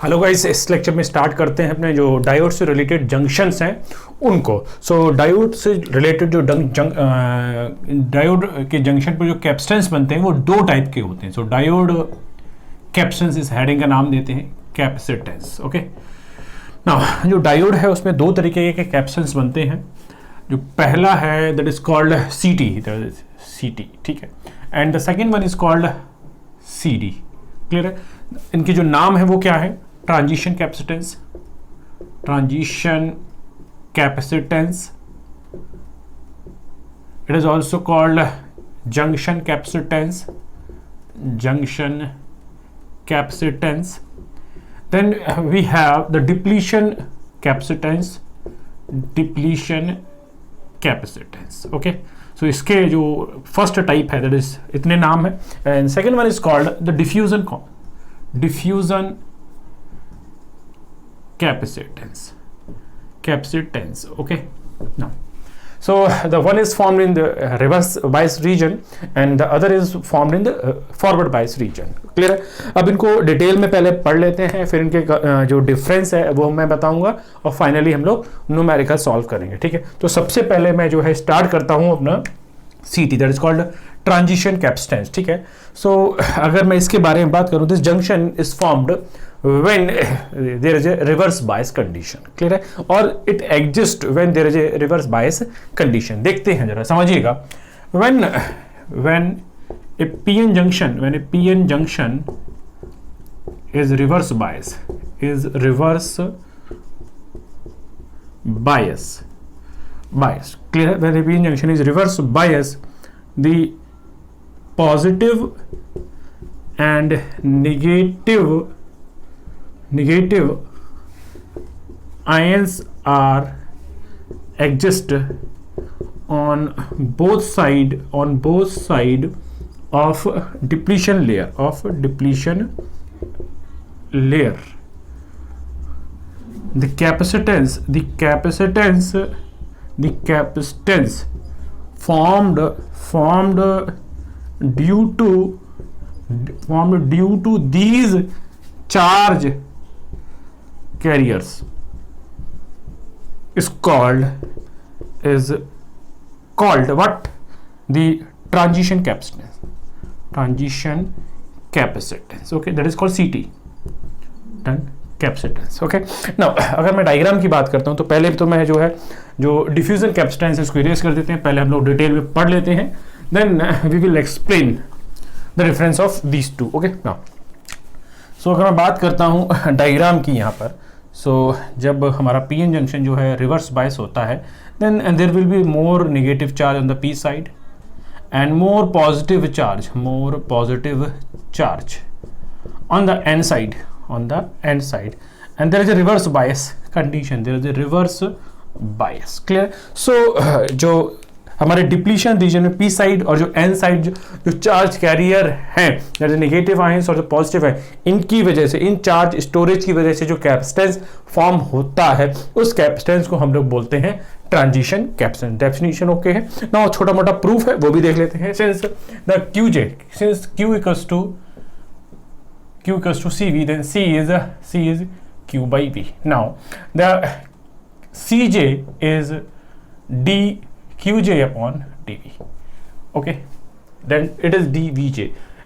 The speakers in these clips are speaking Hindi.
हेलो गाइस, इस लेक्चर में स्टार्ट करते हैं अपने जो डायोड से रिलेटेड जंक्शंस हैं उनको। सो डायोड से रिलेटेड जो डायोड के जंक्शन पर जो कैपेसिटेंस बनते हैं वो दो टाइप के होते हैं। सो डायोड कैपेसिटेंस इस हेडिंग का नाम देते हैं कैपेसिटेंस। ओके, ना जो डायोड है उसमें दो तरीके के कैपेसिटेंस बनते हैं। जो पहला है that is called C, T है, and the second one is called C. Clear है? इनके जो नाम है वो क्या है? Transition capacitance, it is also called junction capacitance. Then we have the depletion capacitance. Okay, so इसके जो फर्स्ट टाइप है दैट इज इतने नाम है, and second one is called the diffusion capacitance. Okay, now so the one is formed in the reverse bias region and the other is formed in the forward bias region. Clear है? अब इनको डिटेल में पहले पढ़ लेते हैं, फिर इनके जो डिफरेंस है वो मैं बताऊंगा और फाइनली हम लोग न्यूमेरिकल सॉल्व करेंगे। ठीक है, तो सबसे पहले मैं जो है स्टार्ट करता हूं अपना CT, that is called transition capacitance. ठीक है, सो अगर मैं इसके बारे में बात करूं, this junction is formed when there is a reverse bias condition. Clear है? और it exists when there is a reverse bias condition. देखते हैं जरा, समझिएगा। when a PN junction is reverse bias, clear है? when a PN junction is reverse bias, the positive and negative ions are exist on both side of depletion layer the capacitance formed due to these charge carriers is called what? The transition capacitance. Okay, that is called CT, done, capacitance. Okay, now अगर मैं डायग्राम की बात करता हूं तो पहले तो मैं जो डिफ्यूजन कैपेसिटेंस है उसको इरेज कर देते हैं। पहले हम लोग डिटेल में पढ़ लेते हैं, then we will explain the difference of these two. Okay, now so अगर मैं बात करता हूं डायग्राम की यहाँ पर, सो जब हमारा पीएन जंक्शन जो है रिवर्स बायस होता है, then there will be more negative charge on the p side and more positive charge on the n side, and there is a reverse bias condition, clear? So जो हमारे डिप्लीशन रीजन में पी साइड और जो एन साइड जो चार्ज कैरियर हैं, जैसे नेगेटिव आयंस और जो पॉजिटिव है, इनकी वजह से, इन चार्ज स्टोरेज की वजह से जो कैपेसिटेंस फॉर्म होता है, उस कैपेसिटेंस को हम लोग बोलते हैं ट्रांजिशन कैपेसिटेंस। डेफिनेशन ओके है ना? छोटा मोटा प्रूफ है वो भी देख लेते हैं। Since the Q equals to CV, then C is Q by V. Now the CJ is dQJ upon dV. Okay, then it is dVJ.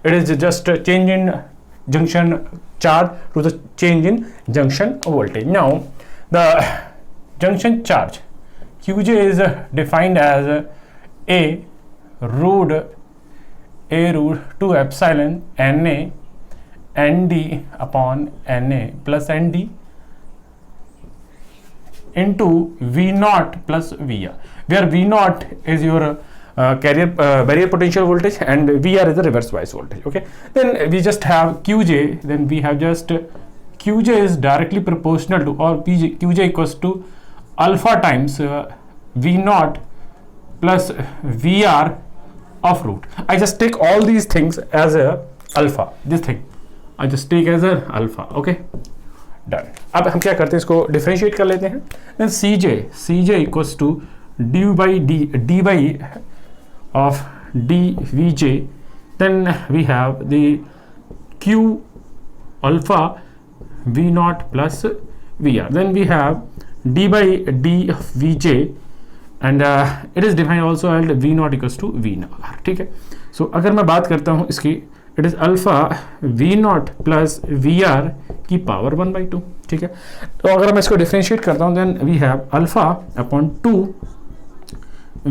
It is just a change in junction charge to the change in junction voltage. Now the junction charge QJ is defined as A root 2 epsilon Na ND upon Na plus ND into V0 plus VR, where V0 is your barrier potential voltage and VR is the reverse bias voltage. Okay, then we just have QJ, then we have just QJ is directly proportional to, or QJ equals to alpha times V0 plus VR of root. I just take all these things as a alpha, this thing I just take as a alpha. Okay, done. अब हम क्या करते हैं, इसको डिफरेंशिएट कर लेते हैं। then CJ equals to dy of dVj, then we have the Q alpha V naught plus VR. Then we have d by d of Vj, and it is defined also as V naught equals to V R. ठीक है. So अगर मैं बात करता हूँ इसकी, it is alpha V naught plus VR की पावर 1/2. ठीक है. तो अगर मैं इसको डिफरेंशिएट करता हूँ, then we have alpha upon 2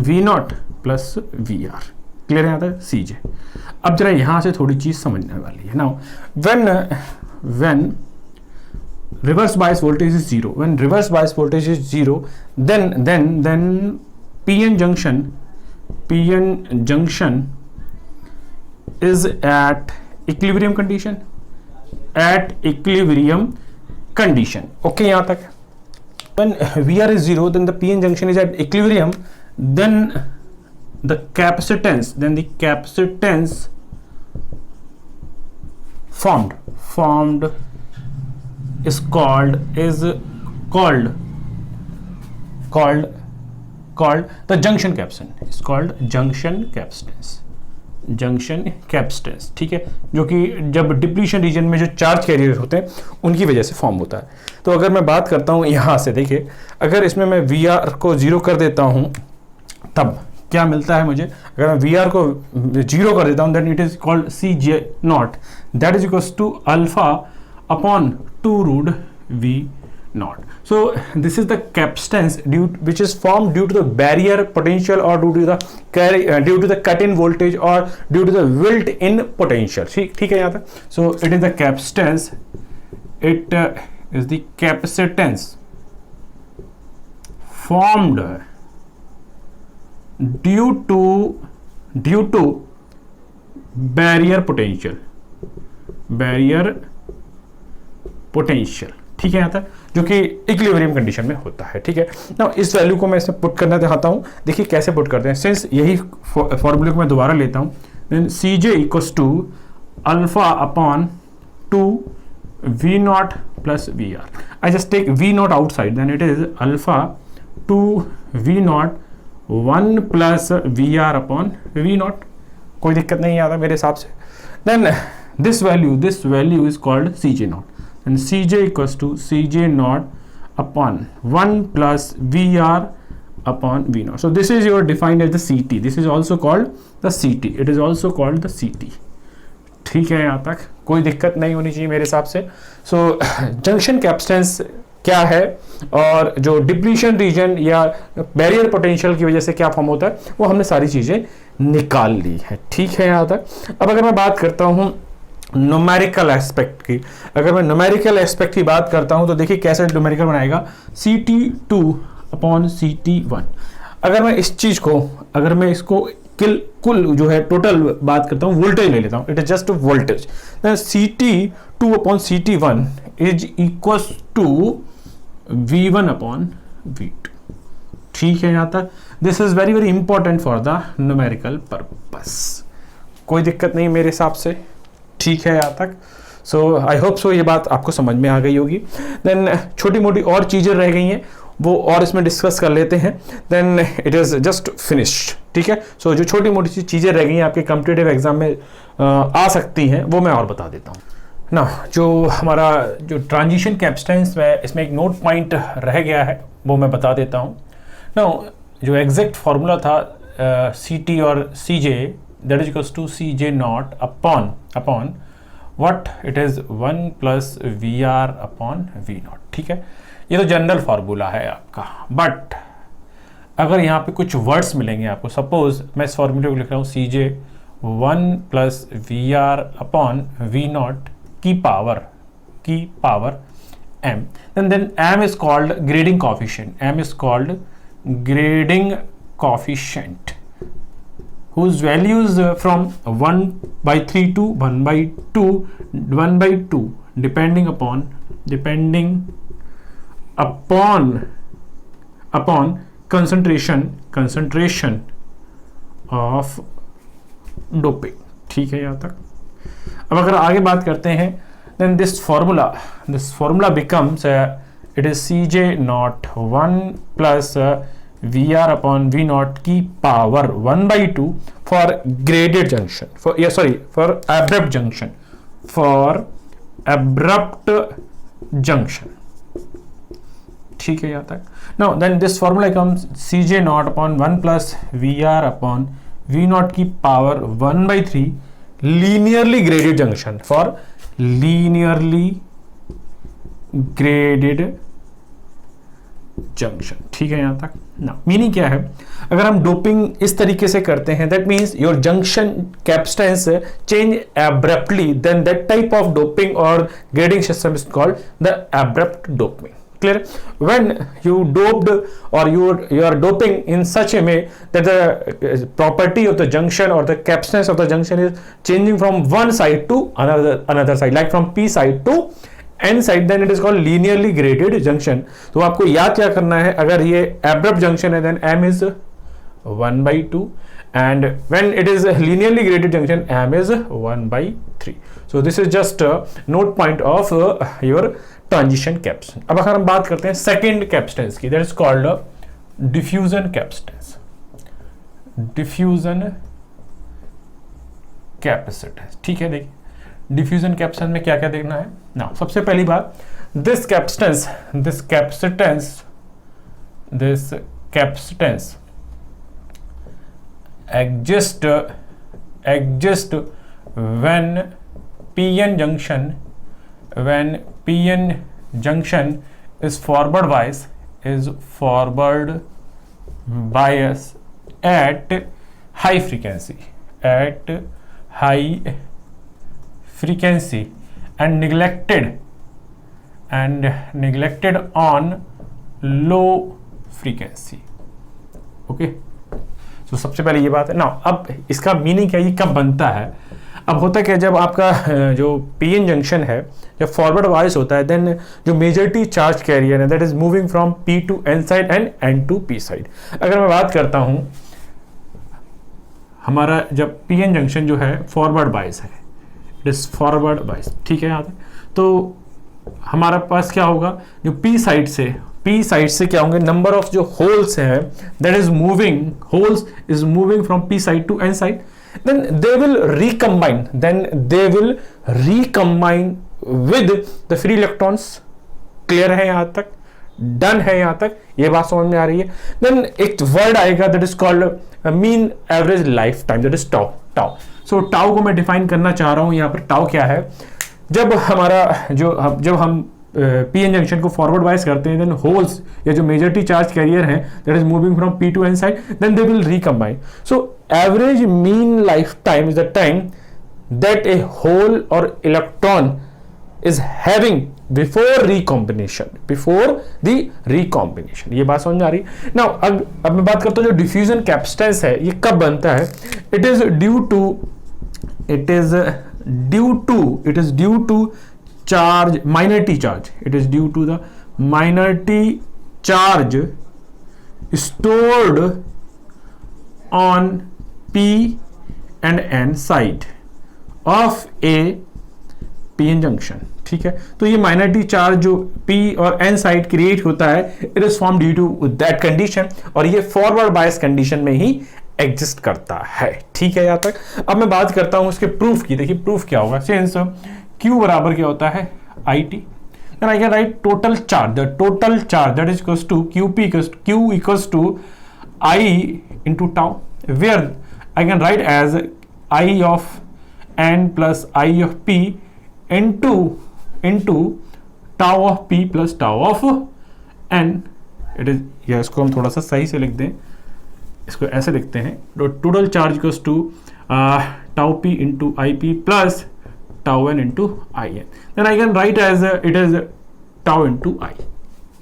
V naught plus VR. Clear है यहाँ तक Cj. अब जरा यहाँ से थोड़ी चीज समझने वाली है. Now when reverse bias voltage is 0, when reverse bias voltage is 0, then PN junction is at equilibrium condition, okay. यहाँ तक when VR is 0, then the PN junction is at equilibrium, then the capacitance formed is called the junction capacitance. It's called junction capacitance. ठीक है, जो कि जब डिप्लीशन रीजन में जो चार्ज कैरियर होते हैं उनकी वजह से फॉर्म होता है. तो अगर मैं बात करता हूँ यहाँ से, देखिए अगर इसमें मैं VR को 0 कर देता हूँ तब क्या मिलता है मुझे. अगर मैं VR को 0 कर देता हूँ, then it is called Cj naught, that is equals to alpha upon 2 root V naught. So this is the capacitance which is formed due to the barrier potential or due to the cut-in voltage or due to the built-in potential. ठीक है यहाँ तक. So it is the capacitance. It is the capacitance formed due to barrier potential. ठीक है यहाँ तक, जो कि इक्विलिब्रियम कंडीशन में होता है. ठीक है. ना इस वैल्यू को मैं इसमें पुट करना चाहता हूँ. देखिए कैसे पुट करते हैं. सिंस यही फॉर्मूले को मैं दोबारा लेता हूँ, then Cj equals to alpha upon 2 V naught plus VR. I just take V naught outside, then it is alpha 2 V naught 1 plus VR upon V naught. कोई दिक्कत नहीं आता मेरे हिसाब से. Then this value is called Cj naught, and Cj equals to Cj naught upon 1 plus VR upon V naught. So this is your defined as the CT. This is also called the CT. It is also called the CT. ठीक है, यहाँ तक कोई दिक्कत नहीं होनी चाहिए मेरे हिसाब से. सो जंक्शन कैपेसिटेंस क्या है और जो डिप्लीशन रीजन या बैरियर पोटेंशियल की वजह से क्या फॉर्म होता है, वो हमने सारी चीजें निकाल ली है. ठीक है यहाँ तक. अब अगर मैं बात करता हूँ न्यूमेरिकल एस्पेक्ट की, अगर मैं न्यूमेरिकल एस्पेक्ट की बात करता हूँ तो देखिए कैसे न्यूमेरिकल बनाएगा. CT2 upon CT1. अगर मैं इस चीज को, अगर मैं इसको कुल जो है टोटल बात करता हूँ, वोल्टेज ले लेता हूँ, it is just voltage. CT2 upon CT1 is equals to V1 upon V2. ठीक है यहाँ तक. This is very very important for the numerical purpose. कोई दिक्कत नहीं मेरे हिसाब से. ठीक है यहाँ तक. सो आई होप सो ये बात आपको समझ में आ गई होगी. देन छोटी मोटी और चीजें रह गई हैं, वो और इसमें डिस्कस कर लेते हैं. Then it is just finished. ठीक है. सो जो छोटी मोटी चीजें रह गई हैं आपके कॉम्पिटिटिव एग्जाम में आ सकती हैं, वो मैं और बता देता हूँ ना. जो हमारा जो ट्रांजिशन कैपेसिटेंस में इसमें एक नोट पॉइंट रह गया है, वो मैं बता देता हूँ ना. जो एग्जैक्ट फार्मूला था CT और CJ, that is equals to CJ naught upon what, it is 1 plus VR upon V naught. ठीक है. ये तो जनरल फार्मूला है आपका, बट अगर यहाँ पे कुछ वर्ड्स मिलेंगे आपको, सपोज मैं इस फार्मूले को लिख रहा हूँ CJ 1 plus VR upon V naught की power m, then m is called grading coefficient, whose values from 1/3 to 1/2 depending upon concentration of doping. ठीक है यहाँ तक. अब अगर आगे बात करते हैं, then this formula becomes it is CJ naught 1 plus VR upon V naught की power 1/2 for graded junction, for abrupt junction, for abrupt junction, ठीक है यहाँ तक। Now then this formula comes Cj naught upon 1 plus Vr upon V naught की power 1/3 linearly graded junction for linearly graded junction, ठीक है यहाँ तक ना। मीनिंग क्या है, अगर हम डोपिंग इस तरीके से करते हैं, that means your junction capacitance change abruptly, then that type of doping और grading system is called the abrupt doping. Clear? When you doped or you are doping in such a way that the property of the junction or the capacitance of the junction is changing from one side to another side, like from P side to N side, then it is called linearly graded junction. तो आपको याद क्या करना है, अगर ये abrupt junction है then M is 1/2 and when it is a linearly graded junction M is 1/3. So this is just a note point of your transition capacitance. अब अगर हम बात करते हैं सेकेंड कैपेसिटेंस की, that is called diffusion capacitance. Diffusion capacitance, ठीक है। देखिए डिफ्यूजन कैपेसिटेंस में क्या क्या देखना है ना। सबसे पहली बात, this capacitance exist when PN junction is forward bias at high frequency and neglected on low frequency। Okay, तो सबसे पहले ये बात है ना। अब इसका मीनिंग क्या है, ये कब बनता है। अब होता क्या है, जब आपका जो पीएन जंक्शन है जब फॉरवर्ड वाइज होता है, देन जो मेजॉरिटी चार्ज कैरियर है that is moving from P to N side and n to p side. अगर मैं बात करता हूं, हमारा जब पीएन जंक्शन जो है फॉरवर्ड वाइज है, इट इज फॉरवर्ड वाइज, ठीक है। यहाँ तक तो हमारा पास क्या होगा, जो पी साइड से क्या होंगे, नंबर ऑफ जो होल्स हैं that is moving from p side to N side, then they will recombine with the free electrons। क्लियर है यहाँ तक, डन है यहाँ तक, ये बात समझ में आ रही है। देन एक वर्ड आएगा that is called mean average life time, that is tau. So tau को मैं डिफाइन करना चाह रहा हूँ यहाँ पर। टाउ क्या है, जब हम पीएन जंक्शन को फॉरवर्ड वाइज करते हैं, देन होल्स या जो मेजॉरिटी चार्ज कैरियर हैं that is moving from P to N side, then they will recombine. So average mean life time is the time that a hole or electron is having before the recombination. ये बात समझ में आ रही है ना। अब मैं बात करता हूँ जो डिफ्यूजन कैपेसिटेंस है ये कब बनता है। It is due to charge, minority charge. It is due to the minority charge stored on P and N side of a PN junction। ठीक है, तो ये माइनॉरिटी चार्ज जो P और N साइड क्रिएट होता है, it is form due to that condition, और ये फॉरवर्ड बायस कंडीशन में ही एग्जिस्ट करता है। ठीक है यहाँ तक। अब मैं बात करता हूं उसके प्रूफ की। देखिए प्रूफ क्या होगा, सिंस Q बराबर क्या होता है IT, then I can write total charge, the total charge that is equals to Q equals to I into tau, where I can write as I of N plus I of P into tau of P plus tau of N। it is, या इसको हम थोड़ा सा सही से लिख दें, इसको ऐसे लिखते हैं, total charge equals to tau P into IP plus tau n into in, then I can write as it is tau into I।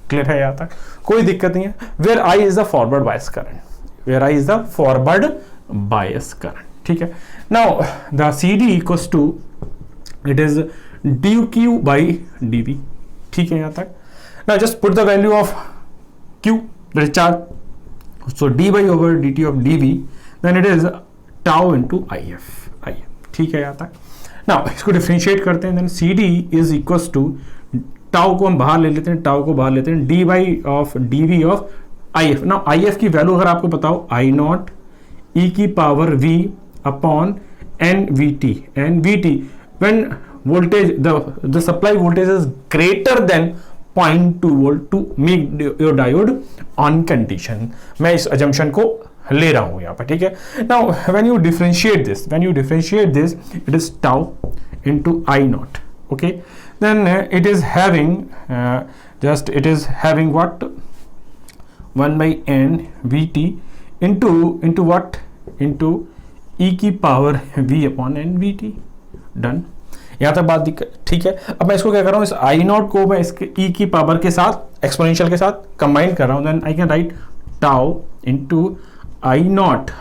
Clear है यहाँ तक, कोई दिक्कत नहीं है। where I is the forward bias current, ठीक है। now the CD equals to it is dq by dv, ठीक है यहाँ तक। now just put the value of Q, that is charge, so dy over dt of dv, then it is tau into if, ठीक है यहाँ तक। ना इसको डिफरेंशिएट करते हैं, then C D is equals to, tau को हम बाहर ले लेते हैं, D Y of D V of I F. ना आई एफ की वैल्यू अगर आपको बताओ, आई नॉट ई की power V upon N V T, when voltage, the supply voltage is greater than 0.2 volt to make your diode on condition. मैं इस assumption को ले रहा हूं यहां पर, ठीक है. Now when you differentiate this, it is tau into I naught. Okay, then it is having what, 1 by n Vt into what, into e की power v upon n Vt. Done, यहाँ तक बात ठीक है. अब मैं इसको क्या कर रहा हूँ, इस आई नॉट को मैं इसके e की पावर के साथ, एक्सपोनेंशियल के साथ कंबाइन कर रहा हूँ. Then I can write tau into I naught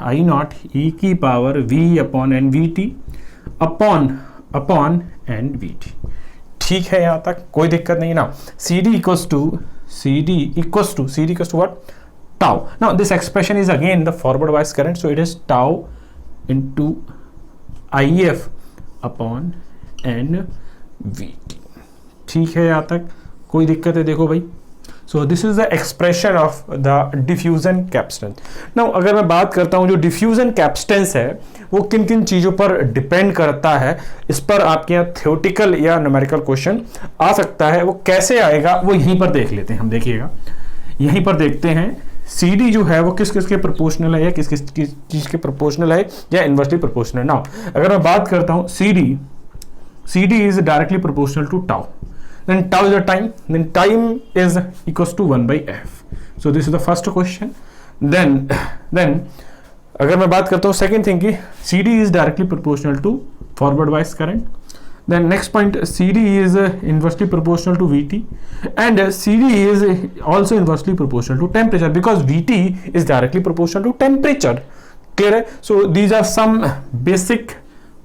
e की power v upon n Vt upon n Vt. ठीक है, यहाँ तक कोई दिक्कत नहीं ना. CD equals to what, tau. Now this expression is again the forward bias current, so it is tau into IF upon n Vt. ठीक है, यहाँ तक कोई दिक्कत है. देखो भाई, so this is the expression of the diffusion capacitance. Now अगर मैं बात करता हूँ जो diffusion capacitance है वो किन किन चीज़ों पर डिपेंड करता है, इस पर आपके यहाँ theoretical या numerical question आ सकता है. वो कैसे आएगा वो यहीं पर देख लेते हैं हम. देखिएगा, यहीं पर देखते हैं CD जो है वो किस किस के प्रोपोर्शनल है या किस किस चीज़ के प्रोपोर्शनल है या इन्वर्सली प्रोपोर्शनल. नाउ अगर मैं बात करता हूँ CD is directly proportional to tau. Then tau is the time. Then time is equals to 1 by f. So this is the first question. Then अगर मैं बात करता हूँ second thing की CD is directly proportional to forward bias current. Then next point, CD is inversely proportional to VT, and CD is also inversely proportional to temperature because VT is directly proportional to temperature. Clear है? So these are some basic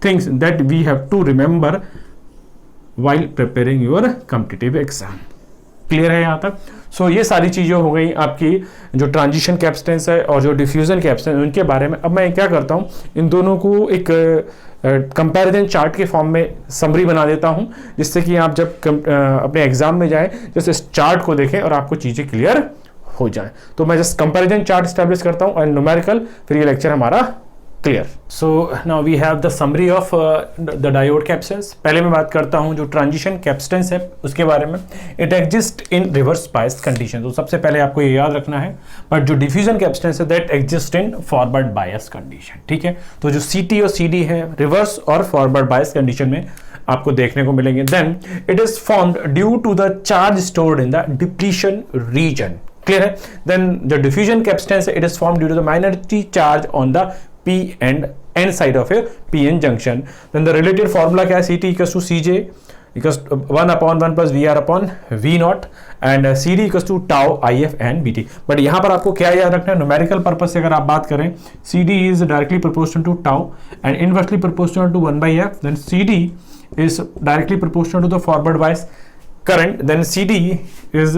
things that we have to remember while preparing your competitive exam. Clear है यहाँ तक. सो ये सारी चीज़ें हो गई आपकी जो ट्रांजिशन कैपेसिटेंस है और जो डिफ्यूजन कैपेसिटेंस, उनके बारे में. अब मैं क्या करता हूँ, इन दोनों को एक कंपैरिजन चार्ट के फॉर्म में समरी बना देता हूँ, जिससे कि आप जब अपने एग्जाम में जाएं जैसे इस चार्ट को देखें और आपको चीज़ें क्लियर हो जाएं. तो मैं जस्ट कंपैरिजन चार्ट स्टैब्लिश करता हूँ एंड न्यूमेरिकल, फिर ये लेक्चर हमारा clear. So now we have the summary of the diode capacitance. पहले मैं बात करता हूं जो ट्रांजिशन कैपेसिटेंस है उसके बारे में. It exist in reverse bias condition. तो सबसे पहले आपको ये याद रखना है. बट जो डिफ्यूजन कैपेसिटेंस है that exist in forward bias condition. ठीक है, तो जो CT और CD है रिवर्स और फॉरवर्ड बायस कंडीशन में आपको देखने को मिलेंगे. Then it is formed due to the charge stored in the depletion region. Clear है. Then the diffusion capacitance it is formed due to the minority charge on the P and N side of a PN junction. Then the related formula क्या है, CT equals to CJ equals 1 upon 1 plus VR upon V naught and CD equals to tau IF and BT. But यहाँ पर आपको क्या याद रखना है, न्यूमेरिकल पर्पज से अगर आप बात करें, CD is directly proportional to tau and inversely proportional to 1 by F. Then CD is directly proportional to the forward bias current. Then CD is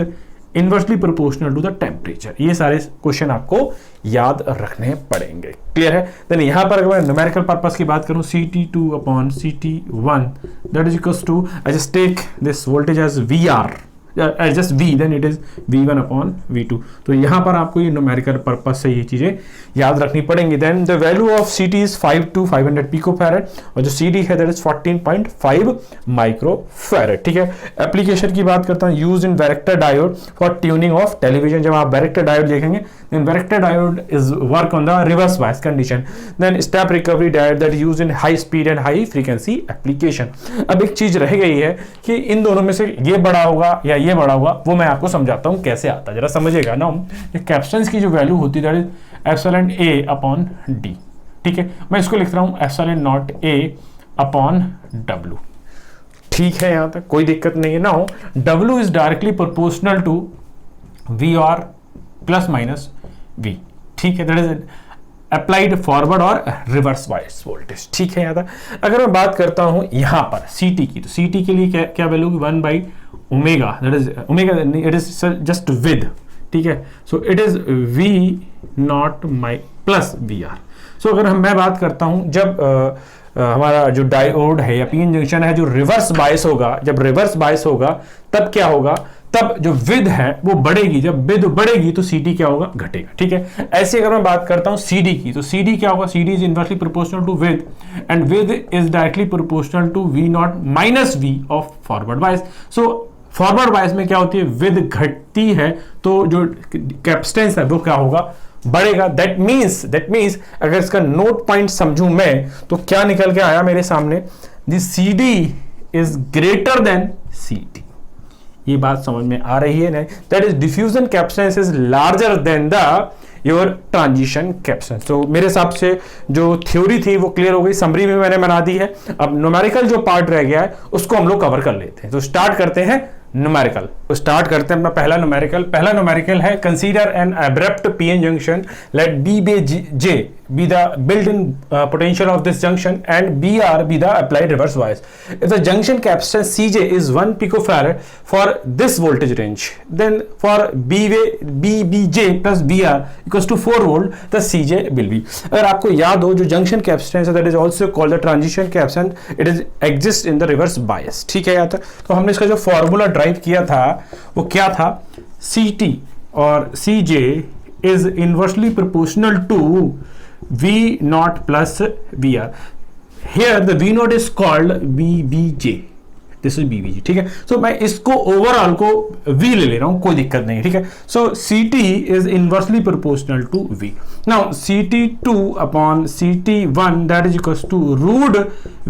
inversely proportional to the temperature. ये सारे क्वेश्चन आपको याद रखने पड़ेंगे. क्लियर है. देन यहाँ पर अगर मैं न्यूमेरिकल पर्पस की बात करूँ, CT2 upon CT1 that is equals to, I just take this voltage as VR, just V, then it is V1 upon V2. तो यहाँ पर आपको ये न्यूमेरिकल पर्पस से ये चीज़ें याद रखनी पड़ेंगी. Then the value of CT is 5 to 500 picofarad और जो CD है दैट इज 14.5 माइक्रोफैरेड. ठीक है. एप्लीकेशन की बात करता हूँ, use in varactor diode for tuning of television. जब आप वैरेक्टर डायोड देखेंगे, then varactor diode is work on the reverse bias condition. Then step recovery diode that use in high speed and high frequency application. अब एक चीज रह गई है कि इन दोनों में से ये बड़ा होगा या ये बड़ा होगा, वो मैं आपको समझाता हूँ कैसे आता है, जरा समझिएगा ना. कैपेसिटेंस की जो वैल्यू होती है that is epsilon A upon D. ठीक है, मैं इसको लिख रहा हूँ epsilon not A upon W. ठीक है, यहाँ तक कोई दिक्कत नहीं है ना. W is directly proportional to VR plus minus V. ठीक है, दैट इज अप्लाइड फॉरवर्ड और रिवर्स बायस वोल्टेज. ठीक है, यहाँ तक. अगर मैं बात करता हूँ यहाँ पर CT की, तो CT के लिए क्या वैल्यू होगी, 1 by omega, that is omega, it is just with. ठीक है, so it is V not my plus VR. सो अगर मैं बात करता हूँ जब हमारा जो डायोड है या PN जंक्शन है जो रिवर्स बायस होगा, जब रिवर्स बायस होगा तब क्या होगा, तब जो विद है वो बढ़ेगी, जब विद बढ़ेगी तो CD क्या होगा, घटेगा। ठीक है, ऐसे अगर मैं बात करता हूं CD की, तो CD क्या होगा, CD is inversely proportional to width and width is directly proportional to V0 minus V of forward bias. So forward bias में क्या होती है, विद घटती है तो जो कैपेसिटेंस है वो क्या होगा, बढ़ेगा। दैट मीन्स अगर इसका नोट पॉइंट समझूं मैं तो क्या निकल के आया मेरे सामने, the CD is greater than CD। ये बात समझ में आ रही है ना, that is diffusion capacitance is larger than the your transition capacitance. तो मेरे हिसाब से जो थ्योरी थी वो क्लियर हो गई, समरी में मैंने बना दी है। अब न्यूमेरिकल जो पार्ट रह गया है उसको हम लोग कवर कर लेते हैं। तो स्टार्ट करते हैं न्यूमेरिकल। तो स्टार्ट करते हैं अपना पहला न्यूमेरिकल है, consider an abrupt PN junction, let BJ be the built-in potential of this junction and BR be the applied reverse bias. If the junction capacitance CJ is 1 picofarad for this voltage range, then for BJ plus BR equals to 4 volt, the CJ will be. अगर आपको याद हो जो junction capacitance है that is also called the transition capacitance, it is exists in the reverse bias। ठीक है, यहाँ तक तो हमने इसका जो फॉर्मूला ड्राइव किया था वो क्या था, CT और CJ is inversely proportional to V0 plus VR। Here the V0 is called BBJ, this is BBJ। ठीक है, so मैं इसको ओवरऑल को V ले रहा हूं, कोई दिक्कत नहीं। ठीक है, so CT is inversely proportional to V। Now CT2 upon CT1 that is equals to root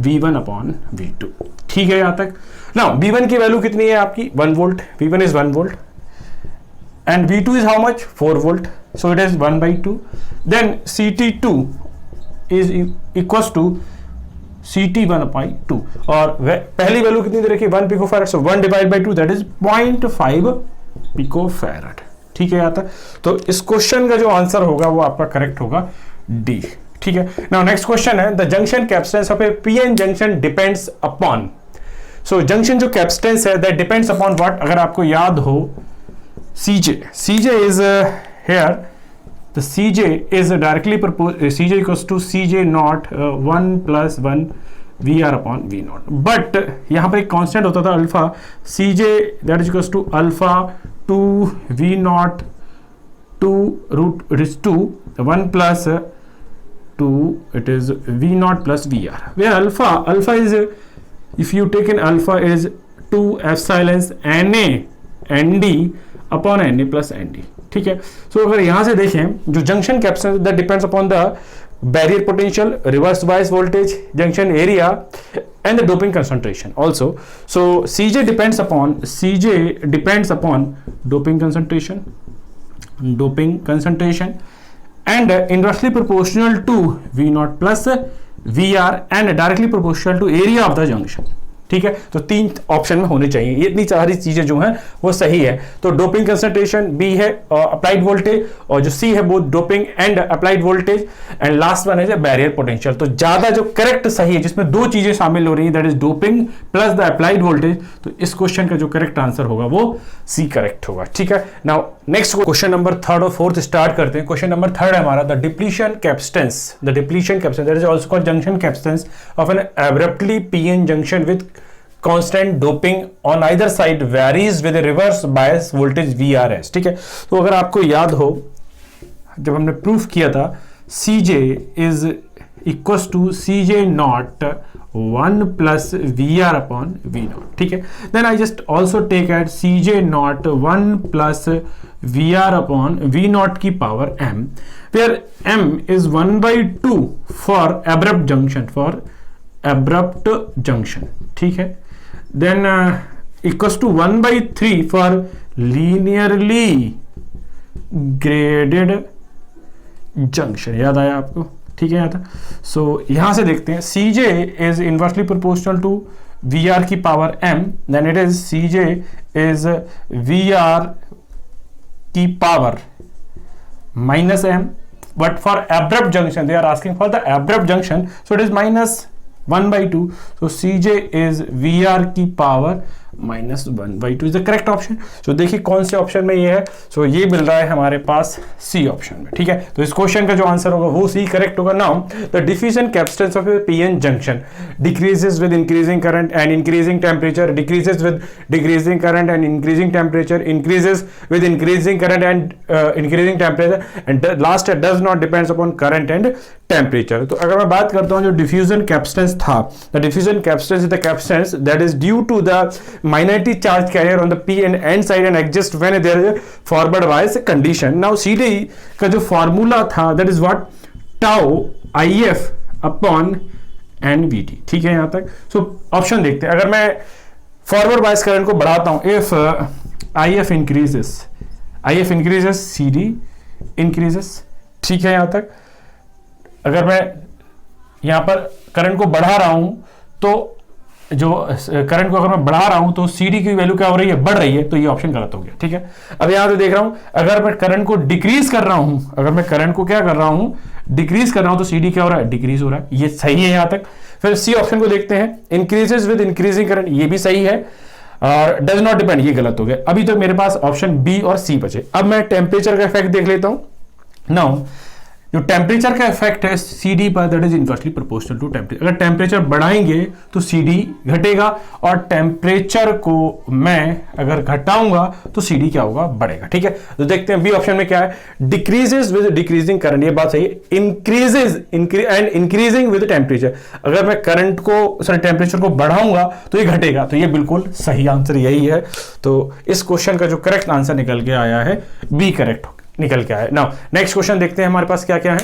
V1 upon V2। ठीक है यहां तक। Now V1 की वैल्यू कितनी है आपकी, 1 volt, V1 is 1 volt and V2 is how much, 4 volt, so it is 1/2। then CT2 is equals to CT1/2 और पहली वैल्यू कितनी दे रखी है, 1 पिकोफैरड, सो 1 डिवाइड बाई 2 दैट इज 0.5 पिकोफैरड। ठीक है यहाँ तक। तो इस क्वेश्चन का जो आंसर होगा वो आपका करेक्ट होगा D। ठीक है, नाउ नेक्स्ट क्वेश्चन है, the junction capacitance of a PN junction depends upon. So junction जो कैपेसिटेंस है दैट डिपेंड्स अपॉन व्हाट, अगर आपको याद हो CJ is here, the CJ is directly CJ equals to CJ naught 1 plus 1 VR upon V0, but यहाँ पर एक कांस्टेंट होता था alpha, CJ that is equals to alpha 2 V0 2 root it is 2 1 plus 2 it is V0 plus VR, where alpha is, if you take an alpha is 2 epsilon NA ND upon NA plus ND। ठीक है, सो अगर यहां से देखें जो junction capacitance that depends upon the barrier potential, reverse bias voltage, junction area and the doping concentration also. So CJ depends upon doping concentration and inversely proportional to V0 plus VR and directly proportional to area of the junction. ठीक है, तो 3 ऑप्शन में होने चाहिए, ये इतनी सारी चीजें जो हैं वो सही है। तो डोपिंग कंसंट्रेशन B है अप्लाइड वोल्टेज, और जो C है वो doping and applied voltage, and last one है बैरियर पोटेंशियल। तो ज्यादा जो करेक्ट सही है जिसमें 2 चीजें शामिल हो रही है that is doping plus the applied voltage, तो इस क्वेश्चन का जो करेक्ट आंसर होगा वो C करेक्ट होगा। ठीक है, नाउ नेक्स्ट क्वेश्चन नंबर 3 और 4 स्टार्ट करते हैं। क्वेश्चन नंबर 3 है हमारा, the depletion capacitance that is also called junction capacitance of an abruptly PN junction with constant doping on either side varies with reverse bias voltage VRS। ठीक है, तो अगर आपको याद हो जब हमने प्रूफ किया था CJ is equals to CJ naught 1 plus VR upon V0। ठीक है, then I just also take at CJ naught 1 plus VR upon V0 की power M, where M is 1/2 for abrupt junction. ठीक है, then equals to 1/3 for linearly graded junction। याद आया आपको? ठीक है, यहाँ था। सो यहां से देखते हैं CJ is inversely proportional to VR की power M, then it is CJ is VR की power minus M, but for abrupt junction they are asking for the abrupt junction, so it is minus 1/2, so CJ is VR की पावर -1 y2 इज द करेक्ट ऑप्शन। सो देखिए कौन से ऑप्शन में ये है, सो ये मिल रहा है हमारे पास सी ऑप्शन में, ठीक है। तो इस क्वेश्चन का जो आंसर होगा वो सी करेक्ट होगा। Now the diffusion capacitance of a PN junction decreases with increasing current and increasing temperature, decreases with decreasing current and increasing temperature, increases with increasing current and increasing temperature, and last does not depends upon current and temperature. तो अगर मैं बात करता हूं जो डिफ्यूजन कैपेसिटेंस था, the diffusion capacitance is the capacitance that is due to the minority charge carrier on the P and N side and exist when there is forward bias condition. Now CD का जो फार्मूला था that is what, tau IF upon NVT, ठीक है यहां तक। सो ऑप्शन देखते हैं, अगर मैं फॉरवर्ड बायस करंट को बढ़ाता हूं, if if increases CD increases, ठीक है यहां तक। अगर मैं यहां पर करंट को बढ़ा रहा हूं तो जो करंट को अगर मैं बढ़ा रहा हूं तो सीडी की वैल्यू क्या हो रही है, बढ़ रही है, तो ये ऑप्शन गलत हो गया, ठीक है। अब यहां से देख रहा हूं, अगर मैं करंट को डिक्रीज कर रहा हूं, अगर मैं करंट को क्या कर रहा हूं, डिक्रीज कर रहा हूं, तो सीडी क्या हो रहा है, डिक्रीज हो रहा है, ये सही है यहां तक। फिर सी ऑप्शन को देखते हैं, इंक्रीजेस विद इंक्रीजिंग करंट, ये भी सही है, और डज नॉट डिपेंड, ये गलत हो गया। अभी तो मेरे पास ऑप्शन बी और सी बचे। अब मैं टेम्परेचर का इफेक्ट देख लेता हूं। नाउ जो टेम्परेचर का इफेक्ट है सीडी पर, that is inversely proportional to temperature. अगर टेम्परेचर बढ़ाएंगे तो सीडी घटेगा, और टेम्परेचर को मैं अगर घटाऊंगा तो सीडी क्या होगा, बढ़ेगा, ठीक है। तो देखते हैं बी ऑप्शन में क्या है, डिक्रीजेस विद डिक्रीजिंग करंट, ये बात सही है। Increases and increasing with temperature, अगर मैं करंट को टेम्परेचर को बढ़ाऊंगा तो ये घटेगा, तो ये बिल्कुल सही आंसर यही है। तो इस क्वेश्चन का जो करेक्ट आंसर निकल के आया है बी करेक्ट निकल के आया। नाउ नेक्स्ट क्वेश्चन देखते हैं हमारे पास क्या क्या है।